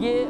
یہ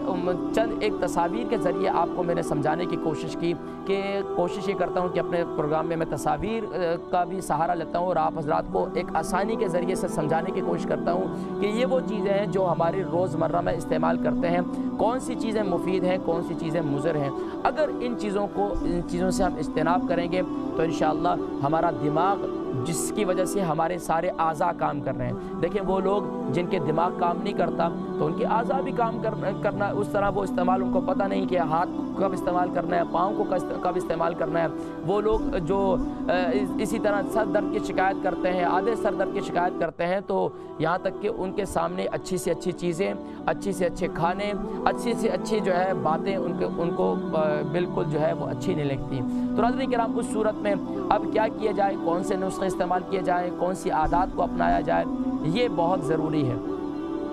چند ایک تصاویر کے ذریعے آپ کو میں نے سمجھانے کی کوشش کی کہ کوشش یہ کرتا ہوں کہ اپنے پروگرام میں تصاویر کا بھی سہارا لیتا ہوں اور آپ حضرات کو ایک آسانی کے ذریعے سے سمجھانے کی کوشش کرتا ہوں کہ یہ وہ چیزیں ہیں جو ہماری روزمرہ میں استعمال کرتے ہیں، کون سی چیزیں مفید ہیں، کون سی چیزیں مضر ہیں۔ اگر ان چیزوں سے ہم اجتناب کریں گے تو انشاءاللہ ہمارا دماغ، جس کی وجہ سے ہمارے سارے اعضاء کام کر رہے ہیں، دیکھیں وہ لوگ جن کے دماغ کام نہیں کرتا تو ان کے اعضاء بھی کام کرنا اس طرح وہ استعمال، ان کو پتہ نہیں کہ ہاتھ کب استعمال کرنا ہے، پاؤں کو کب استعمال کرنا ہے۔ وہ لوگ جو اسی طرح سر درد کی شکایت کرتے ہیں، آدھے سر درد کی شکایت کرتے ہیں، تو یہاں تک کہ ان کے سامنے اچھی سے اچھی چیزیں، اچھی سے اچھے کھانے، اچھی سے اچھی جو ہے باتیں ان کو بالکل جو ہے وہ اچھی نہیں لگتی۔ تو ناظرین کرام اس صورت میں اب کیا کیا جائے، کون سے نسخے استعمال کیے جائیں، کون سی عادات کو اپنایا جائے، یہ بہت ضروری ہے۔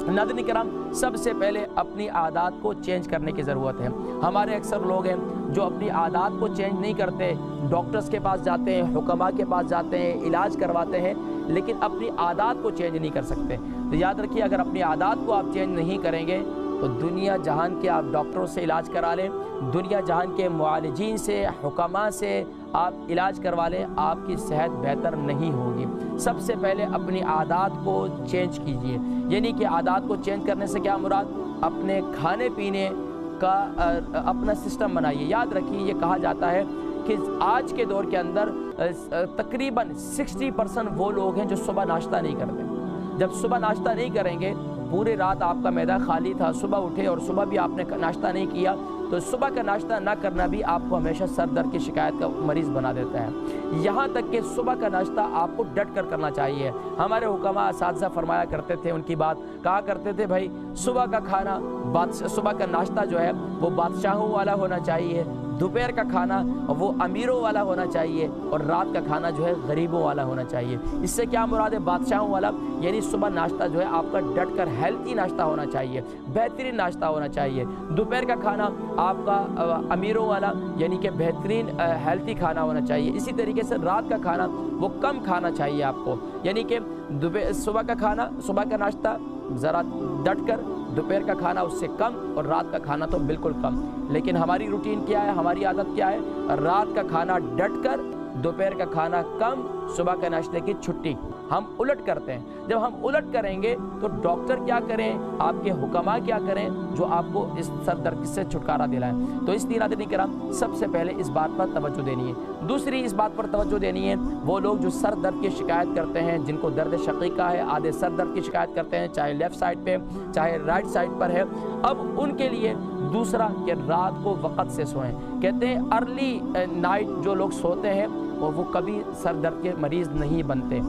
ناظرین کرام سب سے پہلے اپنی عادات کو چینج کرنے کی ضرورت ہے۔ ہمارے اکثر لوگ ہیں جو اپنی عادات کو چینج نہیں کرتے، ڈاکٹرز کے پاس جاتے ہیں، حکماء کے پاس جاتے ہیں، علاج کرواتے ہیں، لیکن اپنی عادات کو چینج نہیں کر سکتے۔ تو یاد رکھیے اگر اپنی عادات کو آپ چینج نہیں کریں گے تو دنیا جہان کے آپ ڈاکٹروں سے علاج کرا لیں، دنیا جہان کے معالجین سے، حکماء سے آپ علاج کروا لیں، آپ کی صحت بہتر نہیں ہوگی۔ سب سے پہلے اپنی عادات کو چینج کیجئے، یعنی کہ عادات کو چینج کرنے سے کیا مراد، اپنے کھانے پینے کا اپنا سسٹم بنائیے۔ یاد رکھیے یہ کہا جاتا ہے کہ آج کے دور کے اندر تقریباً 60% وہ لوگ ہیں جو صبح ناشتہ نہیں کرتے۔ جب صبح ناشتہ نہیں کریں گے، پورے رات آپ کا معدہ خالی تھا، صبح اٹھے اور صبح بھی آپ نے ناشتہ نہیں کیا، تو صبح کا ناشتہ نہ کرنا بھی آپ کو ہمیشہ سر درد کی شکایت کا مریض بنا دیتا ہے۔ یہاں تک کہ صبح کا ناشتہ آپ کو ڈٹ کر کرنا چاہیے۔ ہمارے حکماء اساتذہ فرمایا کرتے تھے، ان کی بات کہا کرتے تھے، بھائی صبح کا کھانا، صبح کا ناشتہ جو ہے وہ بادشاہوں والا ہونا چاہیے، دوپہر کا کھانا وہ امیروں والا ہونا چاہیے، اور رات کا کھانا جو ہے غریبوں والا ہونا چاہیے۔ اس سے کیا مراد ہے بادشاہوں والا، یعنی صبح ناشتہ جو ہے آپ کا ڈٹ کر ہیلتھی ناشتہ ہونا چاہیے، بہترین ناشتہ ہونا چاہیے۔ دوپہر کا کھانا آپ کا امیروں والا یعنی کہ بہترین ہیلتھی کھانا ہونا چاہیے۔ اسی طریقے سے رات کا کھانا وہ کم کھانا چاہیے آپ کو، یعنی کہ صبح کا کھانا، صبح کا ناشتہ ذرا ڈٹ کر، دوپہر کا کھانا اس سے کم، اور رات کا کھانا تو بالکل کم۔ لیکن ہماری روٹین کیا ہے، ہماری عادت کیا ہے، رات کا کھانا ڈٹ کر، دوپہر کا کھانا کم، صبح کے ناشتے کی چھٹی۔ ہم الٹ کرتے ہیں۔ جب ہم الٹ کریں گے تو ڈاکٹر کیا کریں، آپ کے حکماء کیا کریں جو آپ کو اس سر درد سے چھٹکارا دلائیں۔ تو اس لیے ناظرین کرام سب سے پہلے اس بات پر توجہ دینی ہے۔ دوسری اس بات پر توجہ دینی ہے، وہ لوگ جو سر درد کی شکایت کرتے ہیں، جن کو درد شقیقہ ہے، آدھے سر درد کی شکایت کرتے ہیں، چاہے لیفٹ سائڈ پہ چاہے رائٹ سائڈ پر ہے، اب ان کے لیے دوسرا کہ رات کو وقت سے سوئیں۔ کہتے ہیں ارلی نائٹ جو لوگ سوتے ہیں وہ کبھی سر درد کے مریض نہیں بنتے۔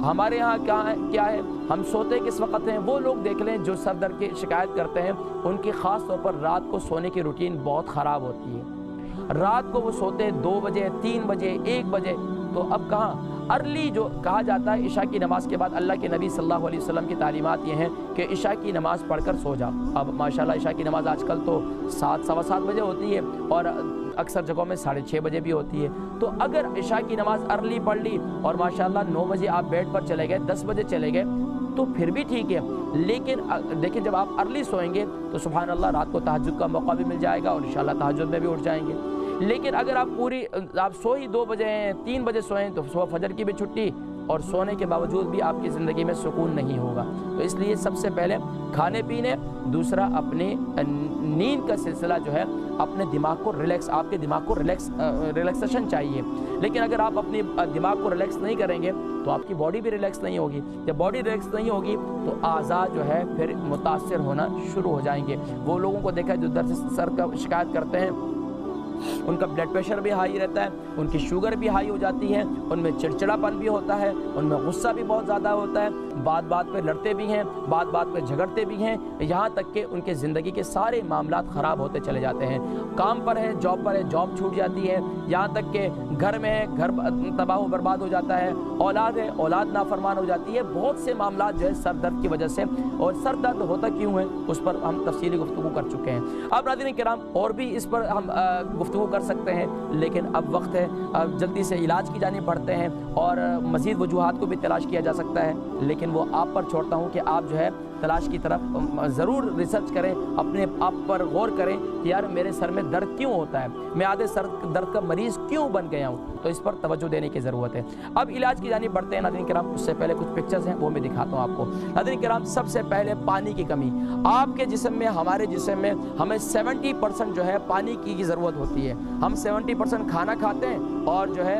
ہمارے ہاں کیا ہے، ہم سوتے کس وقت ہیں؟ وہ لوگ دیکھ لیں جو سر درد کی شکایت کرتے ہیں، ان کی خاص طور پر رات کو سونے کی روٹین بہت خراب ہوتی ہے۔ رات کو وہ سوتے 2 بجے، 3 بجے، 1 بجے، تو اب کہاں ارلی جو کہا جاتا ہے عشاء کی نماز کے بعد، اللہ کے نبی صلی اللہ علیہ وسلم کی تعلیمات یہ ہیں کہ عشاء کی نماز پڑھ کر سو جاؤ۔ اب ماشاءاللہ عشاء کی نماز آج کل تو 7، سوا 7 بجے ہوتی ہے، اور اکثر جگہوں میں 6:30 بجے بھی ہوتی ہے۔ تو اگر عشاء کی نماز ارلی پڑھ لی اور ماشاءاللہ 9 بجے آپ بیڈ پر چلے گئے، 10 بجے چلے گئے، تو پھر بھی ٹھیک ہے۔ لیکن دیکھیں جب آپ ارلی سوئیں گے تو سبحان اللہ رات کو تہجد کا موقع بھی مل جائے گا، اور انشاءاللہ تہجد میں بھی اٹھ جائیں گے۔ لیکن اگر آپ سو ہی 2 بجے ہیں، 3 بجے سوئیں، تو صبح فجر کی بھی چھٹی، اور سونے کے باوجود بھی آپ کی زندگی میں سکون نہیں ہوگا۔ تو اس لیے سب سے پہلے کھانے پینے، دوسرا اپنی نیند کا سلسلہ جو ہے، اپنے دماغ کو ریلیکس، آپ کے دماغ کو ریلیکسیشن چاہیے۔ لیکن اگر آپ اپنے دماغ کو ریلیکس نہیں کریں گے تو آپ کی باڈی بھی ریلیکس نہیں ہوگی۔ جب باڈی ریلیکس نہیں ہوگی تو اعضاء جو ہے پھر متاثر ہونا شروع ہو جائیں گے۔ وہ لوگوں کو دیکھا جو درد سر کا شکایت کرتے ہیں، ان کا بلڈ پریشر بھی ہائی رہتا ہے، ان کی شوگر بھی ہائی ہو جاتی ہے، ان میں چڑچڑاپن بھی ہوتا ہے، ان میں غصہ بھی بہت زیادہ ہوتا ہے، بات بات پہ لڑتے بھی ہیں، بات بات پہ جھگڑتے بھی ہیں، یہاں تک کہ ان کے زندگی کے سارے معاملات خراب ہوتے چلے جاتے ہیں۔ کام پر ہے، جاب پر ہے، جاب چھوٹ جاتی ہے، یہاں تک کہ گھر میں ہے، گھر تباہ و برباد ہو جاتا ہے، اولاد ہے، اولاد نافرمان ہو جاتی ہے۔ بہت سے معاملات جو ہے سر درد کی وجہ سے، اور سر درد ہوتا کیوں ہے اس پر ہم تفصیلی گفتگو کر چکے ہیں۔ اب ناظرین کرام اور بھی اس پر ہم گفتگو کر سکتے ہیں، لیکن اب وقت ہے، اب جلدی سے علاج کی جانب بڑھتے ہیں، اور مزید وجوہات کو بھی تلاش کیا جا سکتا ہے، لیکن وہ آپ پر چھوڑتا ہوں کہ آپ جو ہے تلاش کی طرف ضرور ریسرچ کریں، اپنے آپ پر غور کریں کہ یار میرے سر میں درد کیوں ہوتا ہے، میں آدھے سر درد کا مریض کیوں بن گیا ہوں، تو اس پر توجہ دینے کی ضرورت ہے۔ اب علاج کی جانب بڑھتے ہیں ناظرین کرام، اس سے پہلے کچھ پکچرز ہیں وہ میں دکھاتا ہوں آپ کو۔ ناظرین کرام، سب سے پہلے پانی کی کمی، آپ کے جسم میں، ہمارے جسم میں ہمیں 70% جو ہے پانی کی ضرورت ہوتی ہے۔ ہم 70% کھانا کھاتے ہیں اور جو ہے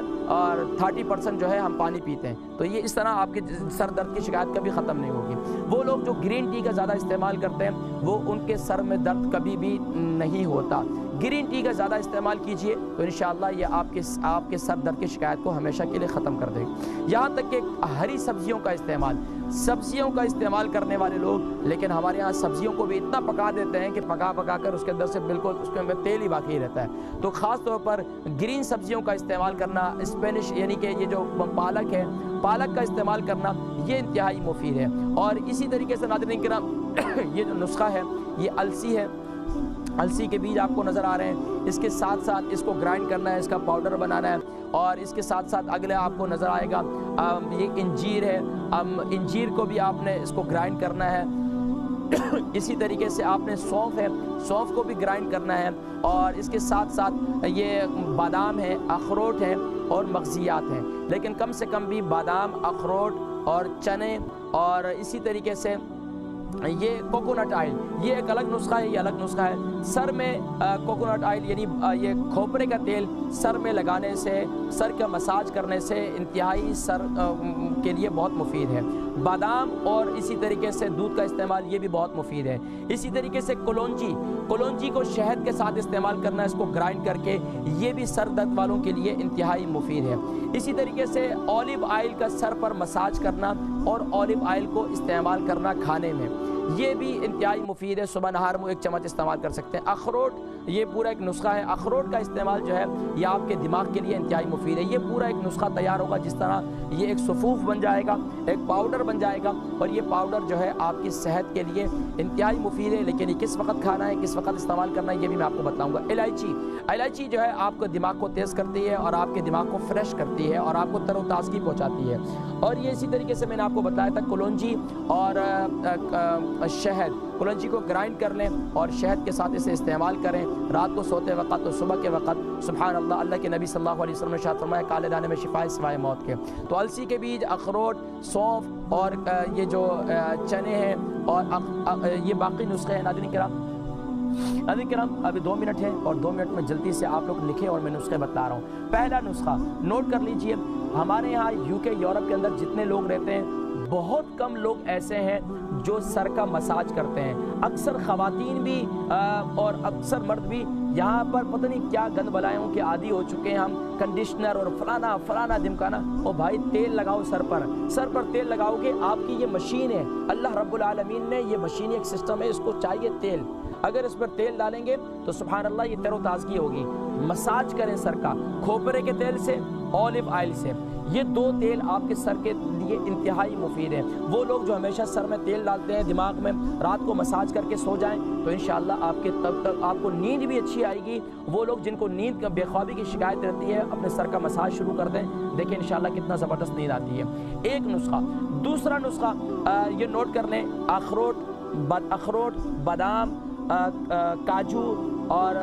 30% جو ہے ہم پانی پیتے ہیں، تو یہ اس طرح آپ کے سر درد کی شکایت کبھی ختم نہیں ہوگی۔ وہ لوگ جو گرین ٹی کا زیادہ استعمال کرتے ہیں وہ ان کے سر میں درد کبھی بھی نہیں ہوتا۔ گرین ٹی کا زیادہ استعمال کیجئے تو انشاءاللہ یہ آپ کے سر درد کی شکایت کو ہمیشہ کے لیے ختم کر دے گی۔ یہاں تک کہ ہری سبزیوں کا استعمال کرنے والے لوگ، لیکن ہمارے ہاں سبزیوں کو بھی اتنا پکا دیتے ہیں کہ پکا کر اس کے اندر سے بالکل اس کے اندر تیل ہی باقی رہتا ہے، تو خاص طور پر گرین سبزیوں کا استعمال کرنا، اسپینش یعنی کہ یہ جو پالک ہے، پالک کا استعمال کرنا یہ انتہائی مفید ہے۔ اور اسی طریقے سے ناظرین کرام یہ جو نسخہ ہے یہ السی ہے، السی کے بیج آپ کو نظر آ رہے ہیں، اس کے ساتھ ساتھ اس کو گرائنڈ کرنا ہے، اس کا پاؤڈر بنانا ہے، اور اس کے ساتھ ساتھ اگلے آپ کو نظر آئے گا یہ انجیر ہے، انجیر کو بھی آپ نے اس کو گرائنڈ کرنا ہے۔ اسی طریقے سے آپ نے سونف ہے، سونف کو بھی گرائنڈ کرنا ہے، اور اس کے ساتھ ساتھ یہ بادام ہے، اخروٹ ہے اور مغزیات ہیں، لیکن کم سے کم بھی بادام، اخروٹ اور چنے، اور اسی طریقے سے یہ کوکونٹ آئل، یہ ایک الگ نسخہ ہے، یہ الگ نسخہ ہے۔ سر میں کوکونٹ آئل یعنی یہ کھوپرے کا تیل سر میں لگانے سے، سر کا مساج کرنے سے انتہائی سر کے لیے بہت مفید ہے۔ بادام اور اسی طریقے سے دودھ کا استعمال یہ بھی بہت مفید ہے۔ اسی طریقے سے کلونجی کو شہد کے ساتھ استعمال کرنا، اس کو گرائنڈ کر کے، یہ بھی سر درد والوں کے لیے انتہائی مفید ہے۔ اسی طریقے سے اولیو آئل کا سر پر مساج کرنا اور اولیو آئل کو استعمال کرنا کھانے میں، یہ بھی انتہائی مفید ہے۔ صبح نہار میں 1 چمچ استعمال کر سکتے ہیں۔ اخروٹ، یہ پورا ایک نسخہ ہے، اخروٹ کا استعمال جو ہے یہ آپ کے دماغ کے لیے انتہائی مفید ہے۔ یہ پورا ایک نسخہ تیار ہوگا، جس طرح یہ ایک صفوف بن جائے گا، ایک پاؤڈر بن جائے گا، اور یہ پاؤڈر جو ہے آپ کی صحت کے لیے انتہائی مفید ہے، لیکن یہ کس وقت کھانا ہے، کس وقت استعمال کرنا ہے، یہ بھی میں آپ کو بتاؤں گا۔ الائچی جو ہے آپ کو دماغ کو تیز کرتی ہے اور آپ کے دماغ کو فریش کرتی ہے اور آپ کو تر و تازگی پہنچاتی ہے۔ اور یہ اسی طریقے سے میں نے آپ کو بتایا تھا کلونجی اور شہد، کلونجی کو گرائنڈ کر لیں اور شہد کے ساتھ اسے استعمال کریں رات کو سوتے وقت اور صبح کے وقت۔ سبحان اللہ، اللہ کے نبی صلی اللہ علیہ وسلم نے ارشاد فرمایا کالے دانے میں شفا ہے سوائے موت کے۔ تو السی کے بیج، اخروٹ، سونف اور یہ جو چنے ہیں اور یہ باقی نسخے ہیں۔ ناظرین کرام ابھی 2 منٹ ہیں اور 2 منٹ میں جلدی سے آپ لوگ لکھیں اور میں نسخے بتا رہا ہوں۔ پہلا نسخہ نوٹ کر لیجئے، ہمارے یہاں UK یورپ کے اندر جتنے لوگ رہتے ہیں بہت کم لوگ ایسے ہیں جو سر کا مساج کرتے ہیں۔ اکثر خواتین بھی اور اکثر مرد بھی یہاں پر پتہ نہیں کیا گند بلائیوں کے عادی ہو چکے ہیں ہم، کنڈیشنر اور فلانا دمکانا۔ او بھائی تیل لگاؤ سر پر تیل لگاؤ گے، آپ کی یہ مشین ہے، اللہ رب العالمین نے یہ مشین ایک سسٹم ہے، اس کو چاہیے تیل، اگر اس پر تیل ڈالیں گے تو سبحان اللہ یہ تر و تازگی ہوگی۔ مساج کریں سر کا، کھوپرے کے تیل سے، اولیو آئل سے، یہ 2 تیل آپ کے سر کے لیے انتہائی مفید ہیں۔ وہ لوگ جو ہمیشہ سر میں تیل ڈالتے ہیں دماغ میں، رات کو مساج کر کے سو جائیں تو انشاءاللہ آپ کو نیند بھی اچھی آئے گی۔ وہ لوگ جن کو نیند کا بے خوابی کی شکایت رہتی ہے اپنے سر کا مساج شروع کر دیں، دیکھیں انشاءاللہ کتنا زبردست نیند آتی ہے۔ ایک نسخہ۔ دوسرا نسخہ یہ نوٹ کر لیں، اخروٹ، بادام، کاجو اور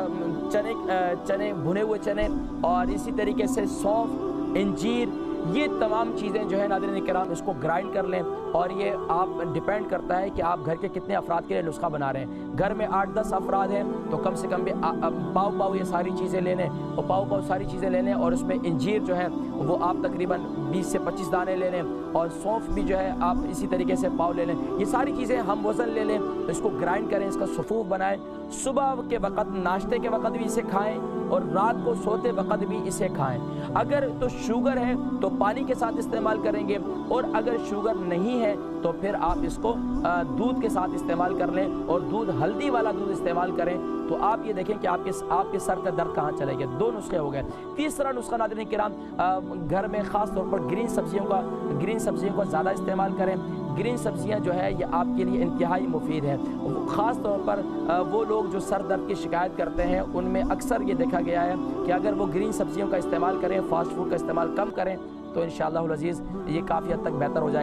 چنے، بھنے ہوئے چنے، اور اسی طریقے سے سونف، انجیر، یہ تمام چیزیں جو ہے ناظرین کرام اس کو گرائنڈ کر لیں، اور یہ آپ ڈیپینڈ کرتا ہے کہ آپ گھر کے کتنے افراد کے لیے نسخہ بنا رہے ہیں۔ گھر میں 8-10 افراد ہیں تو کم سے کم بھی پاؤ یہ ساری چیزیں لے لیں، اور پاؤ ساری چیزیں لے لیں، اور اس میں انجیر جو ہے وہ آپ تقریباً 20 سے 25 دانے لے لیں، اور سونف بھی جو ہے آپ اسی طریقے سے پاؤ لے لیں۔ یہ ساری چیزیں ہم وزن لے لیں، اس کو گرائنڈ کریں، اس کا صفوف بنائیں، صبح کے وقت ناشتے کے وقت بھی اسے کھائیں اور رات کو سوتے وقت بھی اسے کھائیں۔ اگر تو شوگر ہے تو پانی کے ساتھ استعمال کریں گے، اور اگر شوگر نہیں ہے تو پھر آپ اس کو دودھ کے ساتھ استعمال کر لیں، اور ہلدی والا دودھ استعمال کریں، تو آپ یہ دیکھیں کہ آپ کے سر کا درد کہاں چلے گئے۔ 2 نسخے ہو گئے۔ تیسرا نسخہ ناظرین کرام، گھر میں خاص طور پر گرین سبزیوں کا زیادہ استعمال کریں۔ گرین سبزیاں جو ہے یہ آپ کے لیے انتہائی مفید ہے، خاص طور پر وہ لوگ جو سر درد کی شکایت کرتے ہیں ان میں اکثر یہ دیکھا گیا ہے کہ اگر وہ گرین سبزیوں کا استعمال کریں، فاسٹ فوڈ کا استعمال کم کریں، تو انشاءاللہ العزیز یہ کافی حد تک بہتر ہو جائے گا۔